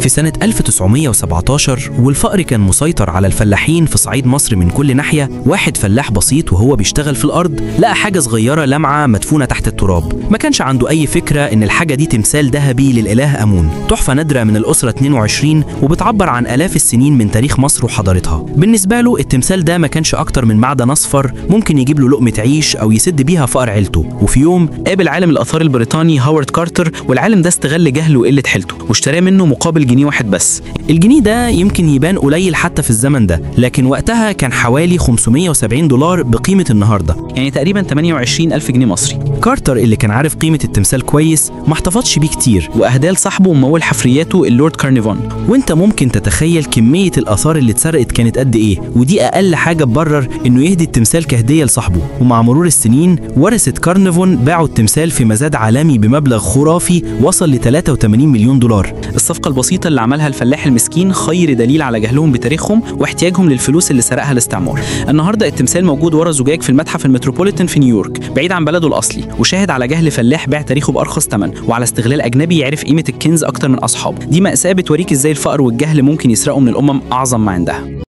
في سنة 1917 والفقر كان مسيطر على الفلاحين في صعيد مصر من كل ناحية، واحد فلاح بسيط وهو بيشتغل في الأرض لقى حاجة صغيرة لامعة مدفونة تحت التراب. ما كانش عنده أي فكرة إن الحاجة دي تمثال ذهبي للإله آمون، تحفة نادرة من الأسرة 22 وبتعبر عن آلاف السنين من تاريخ مصر وحضارتها. بالنسبة له التمثال ده ما كانش أكتر من معدن أصفر ممكن يجيب له لقمة عيش أو يسد بيها فقر عيلته. وفي يوم قابل عالم الآثار البريطاني هاورد كارتر، والعالم ده استغل جهله وقلة حيلته واشتراه منه مقابل جنيه واحد بس. الجنيه ده يمكن يبان قليل حتى في الزمن ده، لكن وقتها كان حوالي 570 دولار بقيمة النهارده، يعني تقريبا 28,000 جنيه مصري. كارتر اللي كان عارف قيمة التمثال كويس ما احتفظش بيه كتير وأهداه لصاحبه وممول حفرياته اللورد كارنيفون. وانت ممكن تتخيل كمية الآثار اللي اتسرقت كانت قد ايه، ودي أقل حاجة تبرر انه يهدي التمثال كهدية لصاحبه. ومع مرور السنين ورثة كارنيفون باعوا التمثال في مزاد عالمي بمبلغ خرافي وصل ل 83 مليون دولار. الصفقة البسيطة اللي عملها الفلاح المسكين خير دليل على جهلهم بتاريخهم واحتياجهم للفلوس اللي سرقها الاستعمار. النهارده التمثال موجود ورا زجاج في المتحف المتروبوليتان في نيويورك بعيد عن بلده الأصلي، وشاهد على جهل فلاح باع تاريخه بأرخص ثمن وعلى استغلال أجنبي يعرف قيمة الكنز أكتر من أصحابه. دي مأساة بتوريك ازاي الفقر والجهل ممكن يسرقوا من الأمم أعظم ما عندها.